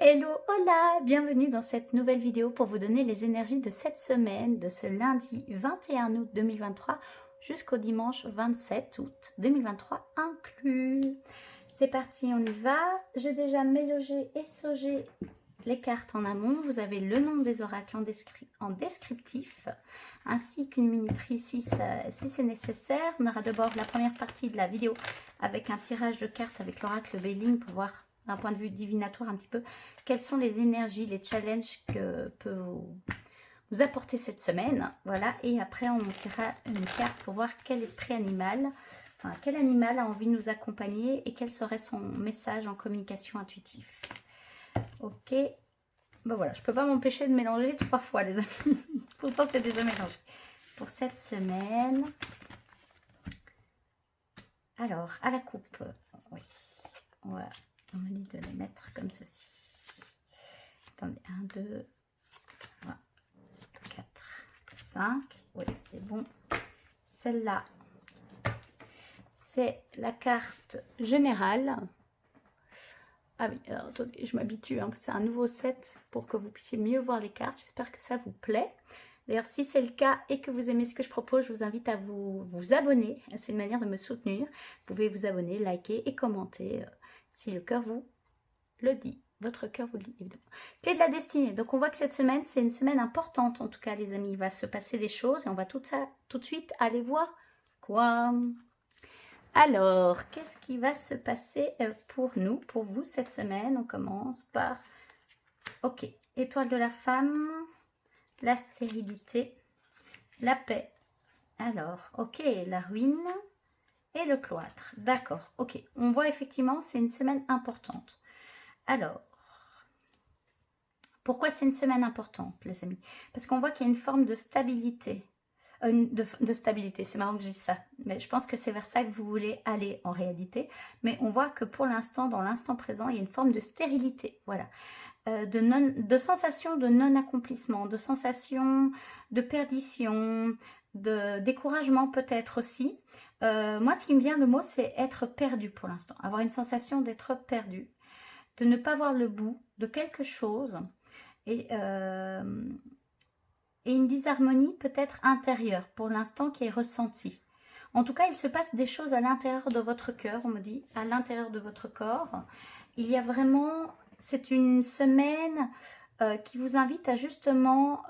Hello, hola, bienvenue dans cette nouvelle vidéo pour vous donner les énergies de cette semaine, de ce lundi 21 août 2023 jusqu'au dimanche 27 août 2023 inclus. C'est parti, on y va. J'ai déjà mélangé et saugé les cartes en amont. Vous avez le nom des oracles en descriptif, ainsi qu'une minuterie si c'est nécessaire. On aura d'abord la première partie de la vidéo avec un tirage de cartes avec l'oracle Veiling pour voir d'un point de vue divinatoire un petit peu, quelles sont les énergies, les challenges que peut vous apporter cette semaine. Voilà, et après on tirera une carte pour voir quel esprit animal, enfin quel animal a envie de nous accompagner et quel serait son message en communication intuitif. Ok, ben voilà, je peux pas m'empêcher de mélanger 3 fois les amis, pourtant c'est déjà mélangé. Pour cette semaine, alors à la coupe, oui, voilà. On me dit de les mettre comme ceci. Attendez, 1, 2, 3, 4, 5. Oui, c'est bon. Celle-là, c'est la carte générale. Ah oui, alors attendez, je m'habitue, hein, c'est un nouveau set pour que vous puissiez mieux voir les cartes. J'espère que ça vous plaît. D'ailleurs, si c'est le cas et que vous aimez ce que je propose, je vous invite à vous abonner. C'est une manière de me soutenir. Vous pouvez vous abonner, liker et commenter si le cœur vous le dit. Votre cœur vous le dit, évidemment. Clé de la destinée. Donc, on voit que cette semaine, c'est une semaine importante. En tout cas, les amis, il va se passer des choses. Et on va tout de suite aller voir quoi. Alors, qu'est-ce qui va se passer pour nous, pour vous, cette semaine? On commence par... Ok. Étoile de la femme. La stérilité. La paix. Alors, ok. La ruine. Et le cloître. D'accord. Ok. On voit effectivement, c'est une semaine importante. Alors, pourquoi c'est une semaine importante, les amis? Parce qu'on voit qu'il y a une forme de stabilité. De stabilité, c'est marrant que je dise ça. Mais je pense que c'est vers ça que vous voulez aller en réalité. Mais on voit que pour l'instant, dans l'instant présent, il y a une forme de stérilité. Voilà. De sensation de non-accomplissement, de sensation de perdition, de découragement peut-être aussi. Moi, ce qui me vient, le mot, c'est être perdu pour l'instant. Avoir une sensation d'être perdu. De ne pas voir le bout de quelque chose. Et une disharmonie peut-être intérieure pour l'instant qui est ressentie. En tout cas, il se passe des choses à l'intérieur de votre cœur, on me dit, à l'intérieur de votre corps. Il y a vraiment, c'est une semaine qui vous invite à justement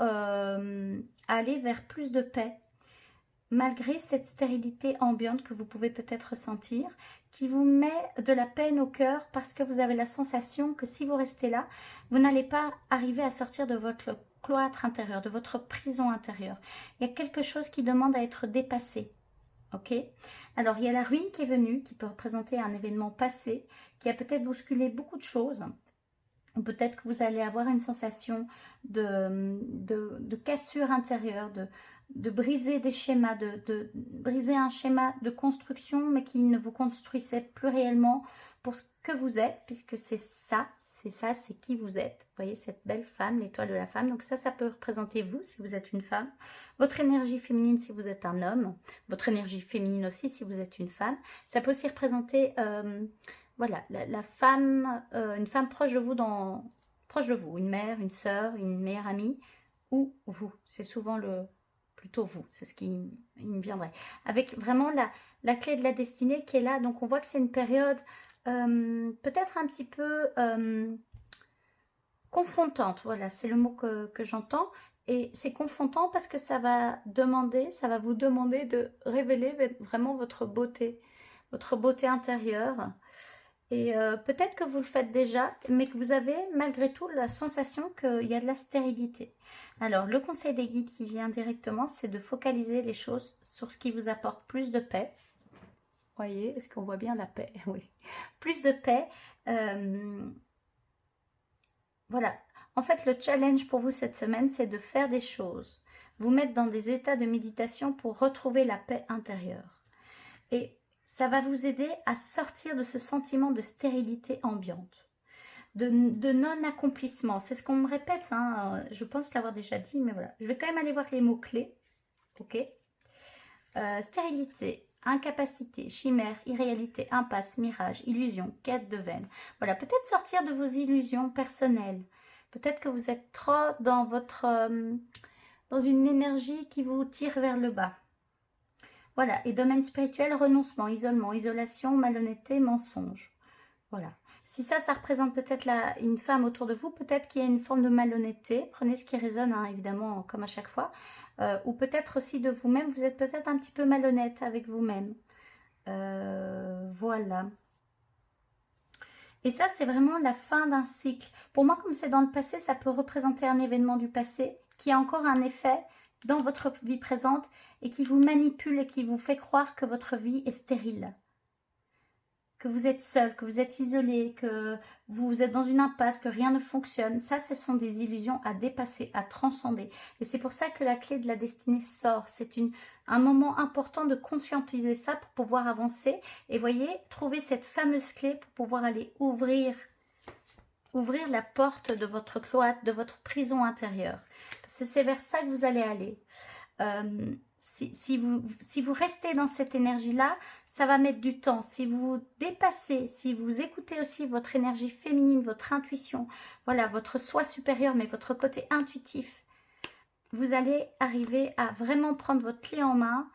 aller vers plus de paix, malgré cette stérilité ambiante que vous pouvez peut-être ressentir, qui vous met de la peine au cœur parce que vous avez la sensation que si vous restez là, vous n'allez pas arriver à sortir de votre cloître intérieur, de votre prison intérieure. Il y a quelque chose qui demande à être dépassé. Ok? Alors, il y a la ruine qui est venue, qui peut représenter un événement passé, qui a peut-être bousculé beaucoup de choses. Ou peut-être que vous allez avoir une sensation de cassure intérieure, de briser des schémas, de briser un schéma de construction, mais qui ne vous construisait plus réellement pour ce que vous êtes, puisque c'est ça, c'est qui vous êtes. Vous voyez cette belle femme, l'étoile de la femme. Donc ça peut représenter vous, si vous êtes une femme. Votre énergie féminine, si vous êtes un homme. Votre énergie féminine aussi, si vous êtes une femme. Ça peut aussi représenter... voilà, la femme, une femme proche de vous, une mère, une sœur, une meilleure amie, ou vous. C'est souvent plutôt vous, c'est ce qui me viendrait. Avec vraiment la clé de la destinée qui est là, donc on voit que c'est une période peut-être un petit peu confrontante, voilà, c'est le mot que j'entends. Et c'est confrontant parce que ça va vous demander de révéler vraiment votre beauté intérieure. Et peut-être que vous le faites déjà, mais que vous avez malgré tout la sensation qu'il y a de la stérilité. Alors, le conseil des guides qui vient directement, c'est de focaliser les choses sur ce qui vous apporte plus de paix. Voyez, est-ce qu'on voit bien la paix? Oui. Plus de paix. Voilà. En fait, le challenge pour vous cette semaine, c'est de faire des choses. Vous mettre dans des états de méditation pour retrouver la paix intérieure. Et ça va vous aider à sortir de ce sentiment de stérilité ambiante, de non-accomplissement. C'est ce qu'on me répète, hein. Je pense l'avoir déjà dit, mais voilà. Je vais quand même aller voir les mots-clés. Ok. Stérilité, incapacité, chimère, irréalité, impasse, mirage, illusion, quête de veine. Voilà, peut-être sortir de vos illusions personnelles. Peut-être que vous êtes trop dans votre dans une énergie qui vous tire vers le bas. Voilà, et domaine spirituel, renoncement, isolement, isolation, malhonnêteté, mensonge. Voilà. Si ça représente peut-être une femme autour de vous, peut-être qu'il y a une forme de malhonnêteté. Prenez ce qui résonne, hein, évidemment, comme à chaque fois. Ou peut-être aussi de vous-même, vous êtes peut-être un petit peu malhonnête avec vous-même. Voilà. Et ça, c'est vraiment la fin d'un cycle. Pour moi, comme c'est dans le passé, ça peut représenter un événement du passé qui a encore un effet dans votre vie présente et qui vous manipule et qui vous fait croire que votre vie est stérile. Que vous êtes seul, que vous êtes isolé, que vous êtes dans une impasse, que rien ne fonctionne. Ça, ce sont des illusions à dépasser, à transcender. Et c'est pour ça que la clé de la destinée sort. C'est un moment important de conscientiser ça pour pouvoir avancer. Et voyez, trouver cette fameuse clé pour pouvoir aller ouvrir la porte de votre cloître, de votre prison intérieure. Parce que c'est vers ça que vous allez aller. Si vous restez dans cette énergie-là, ça va mettre du temps. Si vous dépassez, si vous écoutez aussi votre énergie féminine, votre intuition, voilà, votre soi supérieur, mais votre côté intuitif, vous allez arriver à vraiment prendre votre clé en main,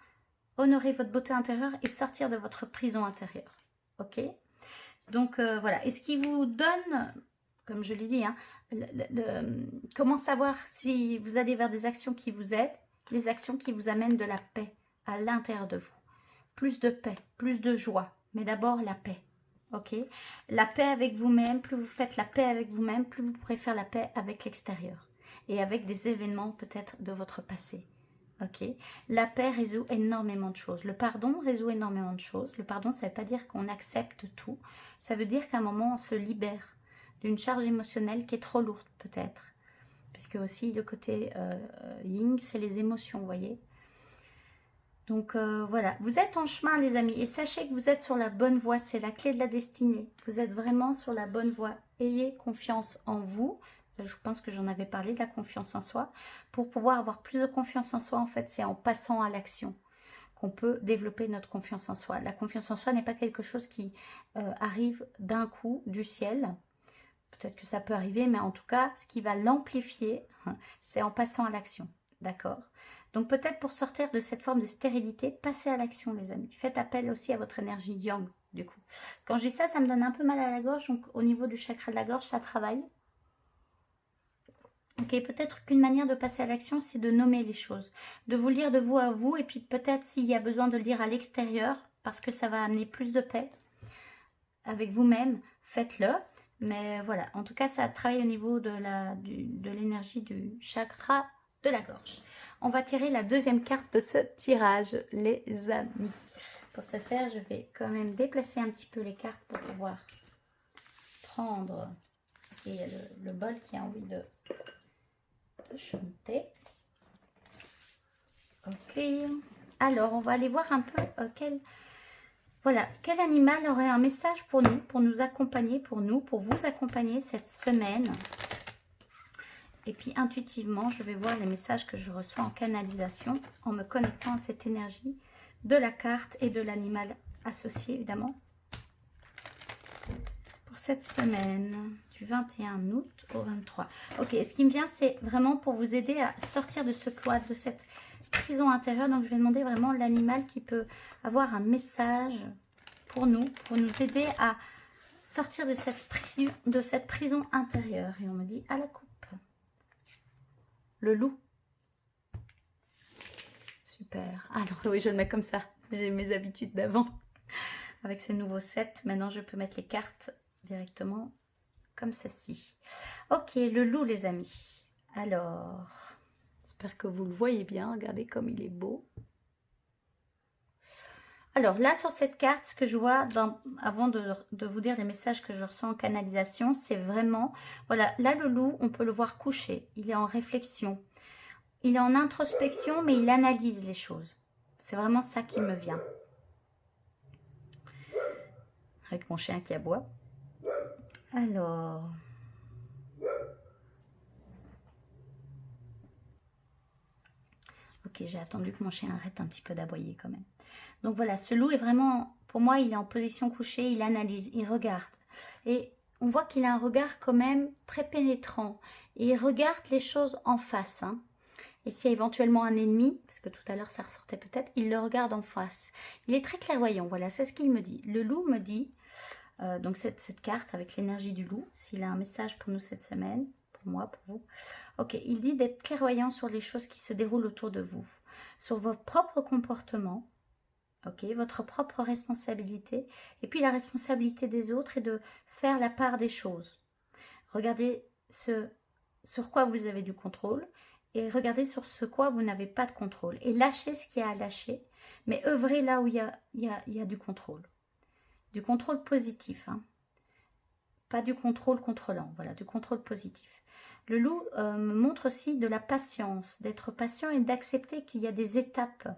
honorer votre beauté intérieure et sortir de votre prison intérieure. Ok? Donc, voilà. Et ce qui vous donne, comme je l'ai dit, hein, comment savoir si vous allez vers des actions qui vous aident, les actions qui vous amènent de la paix à l'intérieur de vous. Plus de paix, plus de joie, mais d'abord la paix, ok? La paix avec vous-même, plus vous faites la paix avec vous-même, plus vous pourrez faire la paix avec l'extérieur et avec des événements peut-être de votre passé, ok? La paix résout énormément de choses. Le pardon résout énormément de choses. Le pardon, ça ne veut pas dire qu'on accepte tout. Ça veut dire qu'à un moment, on se libère d'une charge émotionnelle qui est trop lourde peut-être. Puisque aussi le côté yin, c'est les émotions, vous voyez. Donc voilà, vous êtes en chemin les amis et sachez que vous êtes sur la bonne voie, c'est la clé de la destinée. Vous êtes vraiment sur la bonne voie. Ayez confiance en vous. Je pense que j'en avais parlé de la confiance en soi. Pour pouvoir avoir plus de confiance en soi, en fait, c'est en passant à l'action qu'on peut développer notre confiance en soi. La confiance en soi n'est pas quelque chose qui arrive d'un coup du ciel. Peut-être que ça peut arriver, mais en tout cas, ce qui va l'amplifier, c'est en passant à l'action. D'accord? Donc peut-être pour sortir de cette forme de stérilité, passez à l'action les amis. Faites appel aussi à votre énergie yang du coup. Quand je dis ça, ça me donne un peu mal à la gorge. Donc au niveau du chakra de la gorge, ça travaille. Ok, peut-être qu'une manière de passer à l'action, c'est de nommer les choses. De vous lire de vous à vous. Et puis peut-être s'il y a besoin de le dire à l'extérieur, parce que ça va amener plus de paix avec vous-même, faites-le. Mais voilà, en tout cas, ça travaille au niveau de l'énergie du chakra de la gorge. On va tirer la deuxième carte de ce tirage, les amis. Pour ce faire, je vais quand même déplacer un petit peu les cartes pour pouvoir prendre et le bol qui a envie de chanter. Ok. Alors, on va aller voir un peu quel animal aurait un message pour nous accompagner, pour vous accompagner cette semaine. Et puis intuitivement, je vais voir les messages que je reçois en canalisation en me connectant à cette énergie de la carte et de l'animal associé évidemment. Pour cette semaine du 21 août au 23. Ok, ce qui me vient, c'est vraiment pour vous aider à sortir de ce cloître, de cette prison intérieure. Donc je vais demander vraiment l'animal qui peut avoir un message pour nous aider à sortir de cette prison intérieure. Et on me dit à la coupe. Le loup. Super. Alors oui, je le mets comme ça. J'ai mes habitudes d'avant. Avec ce nouveau set, maintenant je peux mettre les cartes directement comme ceci. Ok, le loup les amis. Alors, j'espère que vous le voyez bien. Regardez comme il est beau. Alors là, sur cette carte, ce que je vois, avant de vous dire les messages que je reçois en canalisation, c'est vraiment, voilà, là le loup, on peut le voir couché, il est en réflexion, il est en introspection, mais il analyse les choses. C'est vraiment ça qui me vient. Avec mon chien qui aboie. Alors... Ok, j'ai attendu que mon chien arrête un petit peu d'aboyer quand même. Donc voilà, ce loup est vraiment, pour moi, il est en position couchée, il analyse, il regarde. Et on voit qu'il a un regard quand même très pénétrant. Et il regarde les choses en face. Hein. Et s'il y a éventuellement un ennemi, parce que tout à l'heure ça ressortait peut-être, il le regarde en face. Il est très clairvoyant, voilà, c'est ce qu'il me dit. Le loup me dit, donc cette carte avec l'énergie du loup, s'il a un message pour nous cette semaine, pour moi, pour vous. Ok, il dit d'être clairvoyant sur les choses qui se déroulent autour de vous, sur vos propres comportements, ok, votre propre responsabilité, et puis la responsabilité des autres et de faire la part des choses. Regardez ce sur quoi vous avez du contrôle et regardez sur ce quoi vous n'avez pas de contrôle. Et lâchez ce qu'il y a à lâcher, mais œuvrez là où il y a du contrôle. Du contrôle positif, hein. Pas du contrôle contrôlant, voilà, du contrôle positif. Le loup me montre aussi de la patience, d'être patient et d'accepter qu'il y a des étapes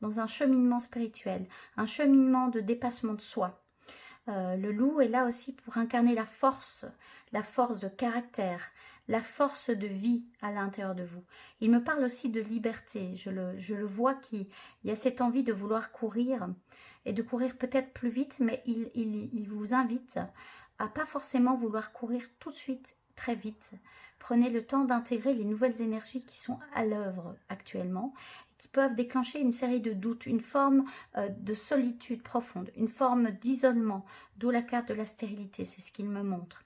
dans un cheminement spirituel, un cheminement de dépassement de soi. Le loup est là aussi pour incarner la force de caractère, la force de vie à l'intérieur de vous. Il me parle aussi de liberté. Je le vois qu'il y a cette envie de vouloir courir et de courir peut-être plus vite, mais il vous invite à pas forcément vouloir courir tout de suite, très vite. Prenez le temps d'intégrer les nouvelles énergies qui sont à l'œuvre actuellement, qui peuvent déclencher une série de doutes, une forme de solitude profonde, une forme d'isolement, d'où la carte de la stérilité, c'est ce qu'il me montre.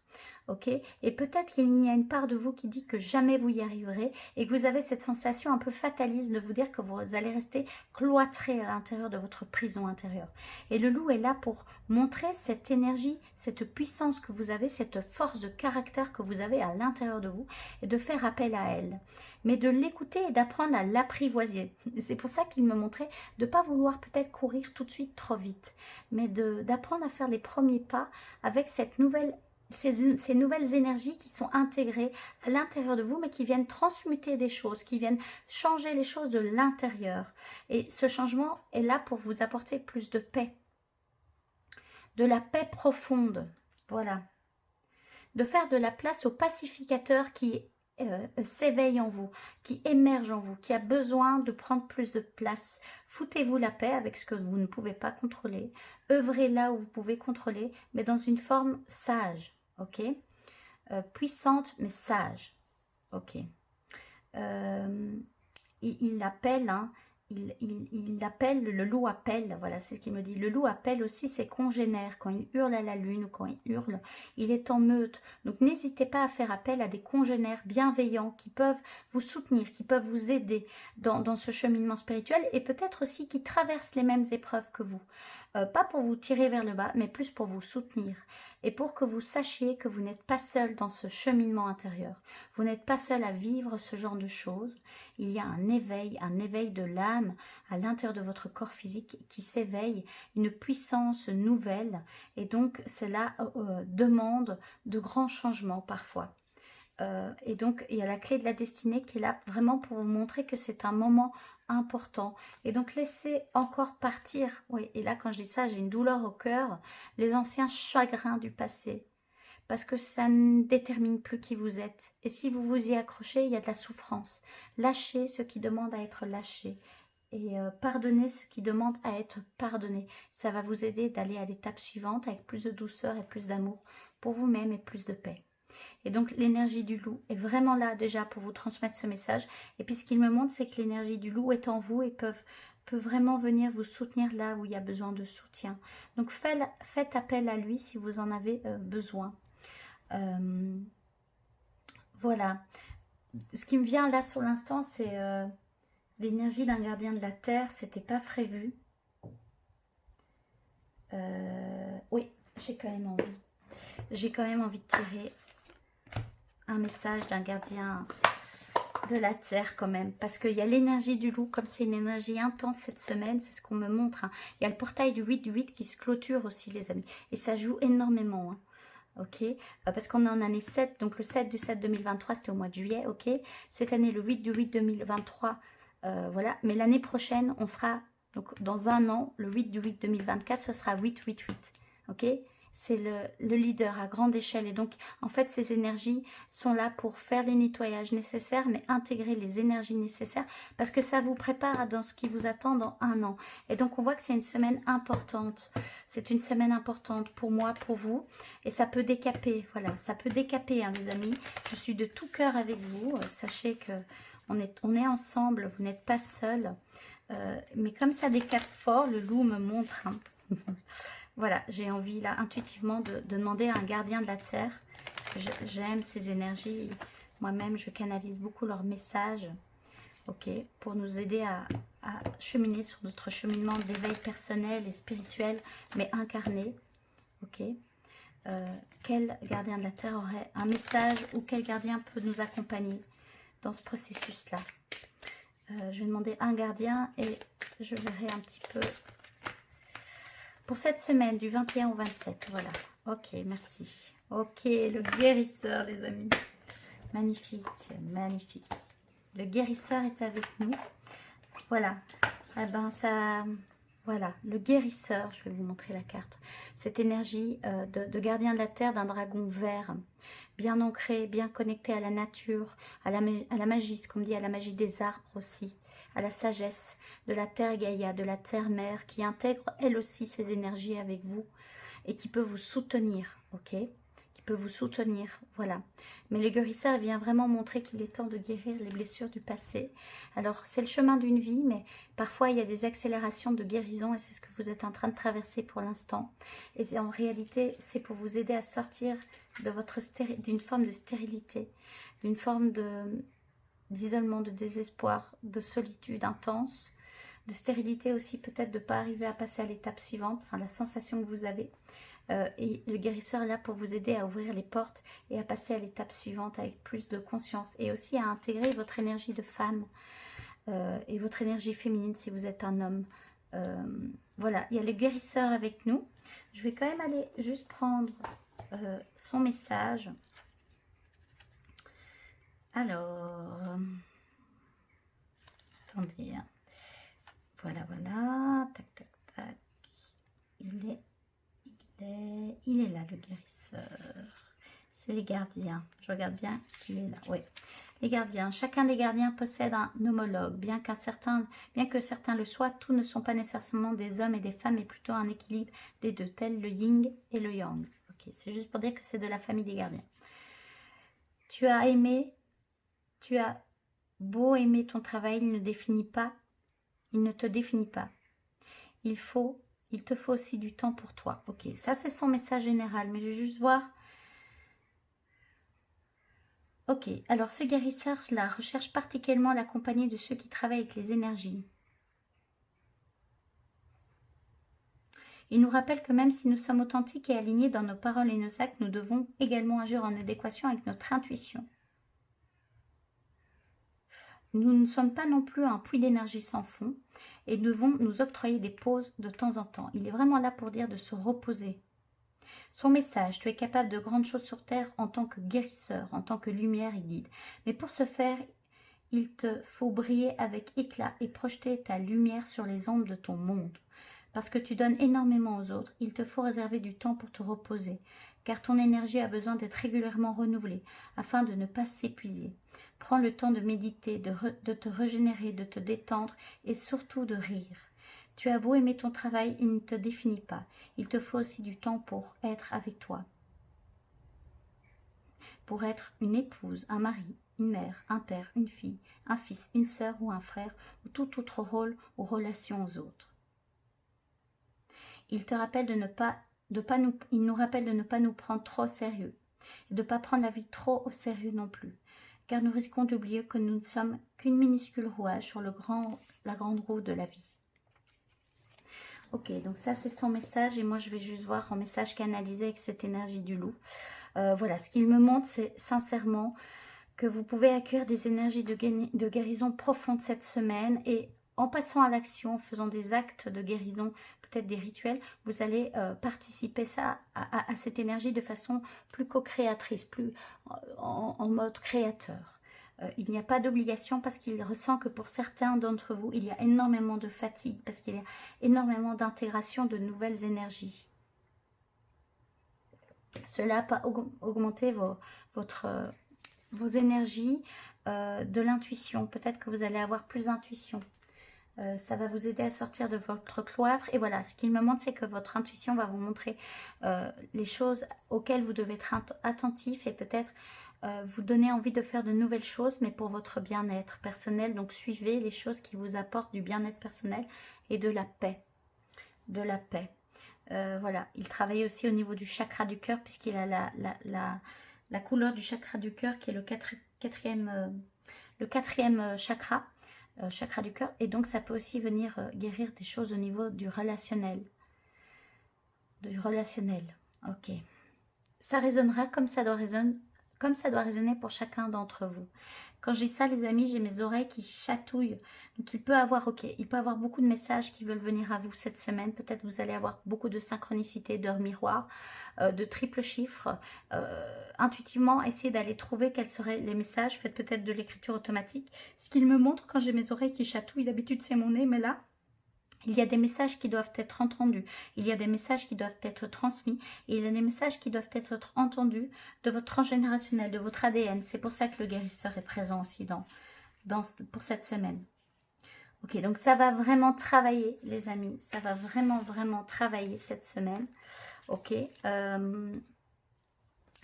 Ok, et peut-être qu'il y a une part de vous qui dit que jamais vous y arriverez et que vous avez cette sensation un peu fataliste de vous dire que vous allez rester cloîtré à l'intérieur de votre prison intérieure. Et le loup est là pour montrer cette énergie, cette puissance que vous avez, cette force de caractère que vous avez à l'intérieur de vous et de faire appel à elle. Mais de l'écouter et d'apprendre à l'apprivoiser. C'est pour ça qu'il me montrait de ne pas vouloir peut-être courir tout de suite trop vite, mais d'apprendre à faire les premiers pas avec ces nouvelles énergies qui sont intégrées à l'intérieur de vous, mais qui viennent transmuter des choses, qui viennent changer les choses de l'intérieur. Et ce changement est là pour vous apporter plus de paix, de la paix profonde, voilà. De faire de la place au pacificateur qui s'éveille en vous, qui émerge en vous, qui a besoin de prendre plus de place. Foutez-vous la paix avec ce que vous ne pouvez pas contrôler. Œuvrez là où vous pouvez contrôler, mais dans une forme sage, ok, puissante, mais sage, ok. Il appelle, hein, il appelle, le loup appelle, voilà, c'est ce qu'il me dit. Le loup appelle aussi ses congénères quand il hurle à la lune ou quand il hurle, il est en meute. Donc n'hésitez pas à faire appel à des congénères bienveillants qui peuvent vous soutenir, qui peuvent vous aider dans ce cheminement spirituel et peut-être aussi qui traversent les mêmes épreuves que vous. Pas pour vous tirer vers le bas, mais plus pour vous soutenir et pour que vous sachiez que vous n'êtes pas seul dans ce cheminement intérieur. Vous n'êtes pas seul à vivre ce genre de choses. Il y a un éveil de l'âme à l'intérieur de votre corps physique qui s'éveille, une puissance nouvelle. Et donc, cela demande de grands changements parfois. Et donc, il y a la clé de la destinée qui est là vraiment pour vous montrer que c'est un moment important. Et donc, laissez encore partir. Oui, et là, quand je dis ça, j'ai une douleur au cœur. Les anciens chagrins du passé. Parce que ça ne détermine plus qui vous êtes. Et si vous vous y accrochez, il y a de la souffrance. Lâchez ce qui demande à être lâché. Et pardonnez ce qui demande à être pardonné. Ça va vous aider d'aller à l'étape suivante avec plus de douceur et plus d'amour pour vous-même et plus de paix. Et donc l'énergie du loup est vraiment là déjà pour vous transmettre ce message. Et puis ce qu'il me montre, c'est que l'énergie du loup est en vous et peut vraiment venir vous soutenir là où il y a besoin de soutien. Donc faites appel à lui si vous en avez besoin. Voilà. Ce qui me vient là sur l'instant, c'est l'énergie d'un gardien de la terre. C'était pas prévu. Oui, j'ai quand même envie. J'ai quand même envie de tirer un message d'un gardien de la terre quand même, parce qu'il y a l'énergie du loup, comme c'est une énergie intense cette semaine, c'est ce qu'on me montre, hein. Il y a le portail du 8 qui se clôture aussi les amis, et ça joue énormément, hein. Ok, parce qu'on est en année 7, donc le 7 du 7 2023 c'était au mois de juillet, ok, cette année le 8 du 8 2023, voilà, mais l'année prochaine on sera, donc dans un an, le 8 du 8 2024 ce sera 888, ok, c'est le leader à grande échelle. Et donc, en fait, ces énergies sont là pour faire les nettoyages nécessaires, mais intégrer les énergies nécessaires, parce que ça vous prépare dans ce qui vous attend dans 1 an. Et donc, on voit que c'est une semaine importante. C'est une semaine importante pour moi, pour vous. Et ça peut décaper, voilà, ça peut décaper, hein, les amis. Je suis de tout cœur avec vous. Sachez que on est ensemble, vous n'êtes pas seuls. Mais comme ça décape fort, le loup me montre... hein. Voilà, j'ai envie là intuitivement de demander à un gardien de la terre, parce que j'aime ces énergies. Moi-même, je canalise beaucoup leurs messages, ok, pour nous aider à cheminer sur notre cheminement d'éveil personnel et spirituel, mais incarné, ok. Quel gardien de la terre aurait un message, ou quel gardien peut nous accompagner dans ce processus-là? Je vais demander un gardien et je verrai un petit peu... Pour cette semaine, du 21 au 27, voilà. Ok, merci. Ok, le guérisseur, les amis. Magnifique, magnifique. Le guérisseur est avec nous. Voilà. Eh ben, ça... Voilà, le guérisseur, je vais vous montrer la carte. Cette énergie de gardien de la terre, d'un dragon vert, bien ancré, bien connecté à la nature, à la magie, ce qu'on dit, à la magie des arbres aussi, à la sagesse de la terre Gaïa, de la terre-mère, qui intègre elle aussi ces énergies avec vous et qui peut vous soutenir, ok? Qui peut vous soutenir, voilà. Mais le guérisseur vient vraiment montrer qu'il est temps de guérir les blessures du passé. Alors, c'est le chemin d'une vie, mais parfois, il y a des accélérations de guérison et c'est ce que vous êtes en train de traverser pour l'instant. Et en réalité, c'est pour vous aider à sortir de votre d'une forme de stérilité, d'une forme d'isolement, de désespoir, de solitude intense, de stérilité aussi, peut-être de ne pas arriver à passer à l'étape suivante, enfin la sensation que vous avez. Et le guérisseur est là pour vous aider à ouvrir les portes et à passer à l'étape suivante avec plus de conscience. Et aussi à intégrer votre énergie de femme et votre énergie féminine si vous êtes un homme. Voilà, il y a le guérisseur avec nous. Je vais quand même aller juste prendre son message. Alors, attendez, hein. Voilà, voilà, tac, tac, tac, il est là, le guérisseur. C'est les gardiens, je regarde bien qu'il est là, oui. Les gardiens, chacun des gardiens possède un homologue, bien que certains le soient, tous ne sont pas nécessairement des hommes et des femmes, mais plutôt un équilibre des deux, tels le yin et le yang. Ok, c'est juste pour dire que c'est de la famille des gardiens. Tu as beau aimer ton travail, il ne te définit pas. Il te faut aussi du temps pour toi. Ok, ça c'est son message général, mais je vais juste voir. Ok, alors ce guérisseur-là recherche particulièrement la compagnie de ceux qui travaillent avec les énergies. Il nous rappelle que même si nous sommes authentiques et alignés dans nos paroles et nos actes, nous devons également agir en adéquation avec notre intuition. Nous ne sommes pas non plus un puits d'énergie sans fond et devons nous octroyer des pauses de temps en temps. Il est vraiment là pour dire de se reposer. Son message, tu es capable de grandes choses sur terre en tant que guérisseur, en tant que lumière et guide. Mais pour ce faire, il te faut briller avec éclat et projeter ta lumière sur les ondes de ton monde. Parce que tu donnes énormément aux autres, il te faut réserver du temps pour te reposer, car ton énergie a besoin d'être régulièrement renouvelée afin de ne pas s'épuiser. Prends le temps de méditer, de te régénérer, de te détendre et surtout de rire. Tu as beau aimer ton travail, il ne te définit pas. Il te faut aussi du temps pour être avec toi. Pour être une épouse, un mari, une mère, un père, une fille, un fils, une sœur ou un frère, ou tout autre rôle ou relation aux autres. Il nous rappelle de ne pas nous prendre trop au sérieux, et de ne pas prendre la vie trop au sérieux non plus, car nous risquons d'oublier que nous ne sommes qu'une minuscule rouage sur la grande roue de la vie. Ok, donc ça c'est son message et moi je vais juste voir en message canalisé avec cette énergie du loup. Voilà, ce qu'il me montre c'est sincèrement que vous pouvez accueillir des énergies de guérison profonde cette semaine et en passant à l'action, en faisant des actes de guérison, peut-être des rituels, vous allez participer à cette énergie de façon plus co-créatrice, plus en mode créateur. Il n'y a pas d'obligation parce qu'il ressent que pour certains d'entre vous, il y a énormément de fatigue, parce qu'il y a énormément d'intégration de nouvelles énergies. Cela peut augmenter vos énergies de l'intuition. Peut-être que vous allez avoir plus d'intuition. Ça va vous aider à sortir de votre cloître. Et voilà, ce qu'il me montre, c'est que votre intuition va vous montrer les choses auxquelles vous devez être attentif et peut-être vous donner envie de faire de nouvelles choses, mais pour votre bien-être personnel. Donc, suivez les choses qui vous apportent du bien-être personnel et de la paix. De la paix. Voilà, il travaille aussi au niveau du chakra du cœur, puisqu'il a la couleur du chakra du cœur qui est le quatrième chakra. Chakra du cœur, et donc ça peut aussi venir guérir des choses au niveau du relationnel. Ok. Ça résonnera comme ça doit résonner pour chacun d'entre vous. Quand je dis ça, les amis, j'ai mes oreilles qui chatouillent. Donc il peut avoir beaucoup de messages qui veulent venir à vous cette semaine. Peut-être vous allez avoir beaucoup de synchronicité, d'heures miroirs, de triple chiffres. Intuitivement, essayez d'aller trouver quels seraient les messages. Faites peut-être de l'écriture automatique. Ce qu'il me montre quand j'ai mes oreilles qui chatouillent, d'habitude c'est mon nez, mais là, il y a des messages qui doivent être entendus, il y a des messages qui doivent être transmis, et il y a des messages qui doivent être entendus de votre transgénérationnel, de votre ADN. C'est pour ça que le guérisseur est présent aussi pour cette semaine. Ok, donc ça va vraiment travailler, les amis. Ça va vraiment, vraiment travailler cette semaine. Ok,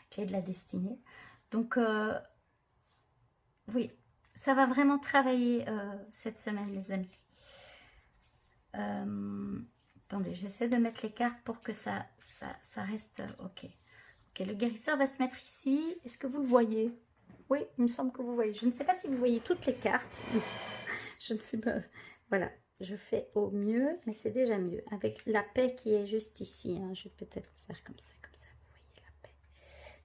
clé de la destinée. Donc, oui, ça va vraiment travailler cette semaine, les amis. Attendez, j'essaie de mettre les cartes pour que ça reste ok. Ok, le guérisseur va se mettre ici. Est-ce que vous le voyez? Oui, il me semble que vous voyez. Je ne sais pas si vous voyez toutes les cartes. Je ne sais pas. Voilà, je fais au mieux, mais c'est déjà mieux. Avec la paix qui est juste ici. Hein, je vais peut-être faire comme ça. Vous voyez la paix.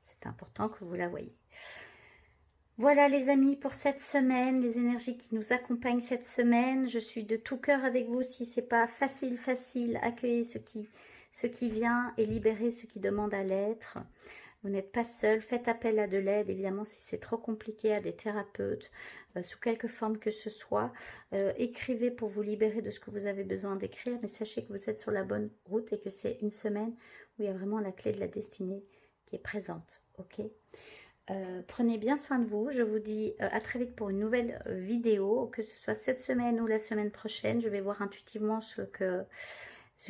C'est important que vous la voyez. Voilà les amis pour cette semaine, les énergies qui nous accompagnent cette semaine. Je suis de tout cœur avec vous. Si c'est pas facile, accueillez ce qui vient et libérez ce qui demande à l'être. Vous n'êtes pas seul, faites appel à de l'aide, évidemment si c'est trop compliqué, à des thérapeutes, sous quelque forme que ce soit. Écrivez pour vous libérer de ce que vous avez besoin d'écrire, mais sachez que vous êtes sur la bonne route et que c'est une semaine où il y a vraiment la clé de la destinée qui est présente. Ok. Prenez bien soin de vous. Je vous dis à très vite pour une nouvelle vidéo, que ce soit cette semaine ou la semaine prochaine. Je vais voir intuitivement ce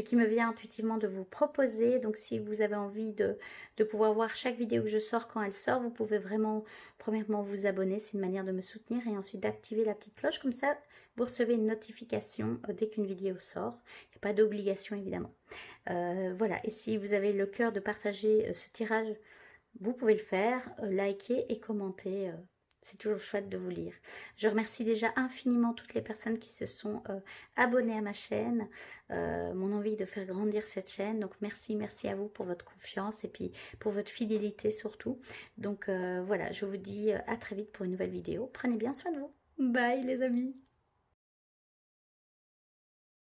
qui me vient intuitivement de vous proposer. Donc si vous avez envie de pouvoir voir chaque vidéo que je sors quand elle sort, vous pouvez vraiment premièrement vous abonner. C'est une manière de me soutenir, et ensuite d'activer la petite cloche. Comme ça, vous recevez une notification dès qu'une vidéo sort. Il n'y a pas d'obligation évidemment. Voilà, et si vous avez le cœur de partager ce tirage, vous pouvez le faire, liker et commenter. C'est toujours chouette de vous lire. Je remercie déjà infiniment toutes les personnes qui se sont abonnées à ma chaîne, mon envie de faire grandir cette chaîne. Donc merci à vous pour votre confiance et puis pour votre fidélité surtout. Donc voilà, je vous dis à très vite pour une nouvelle vidéo. Prenez bien soin de vous. Bye les amis.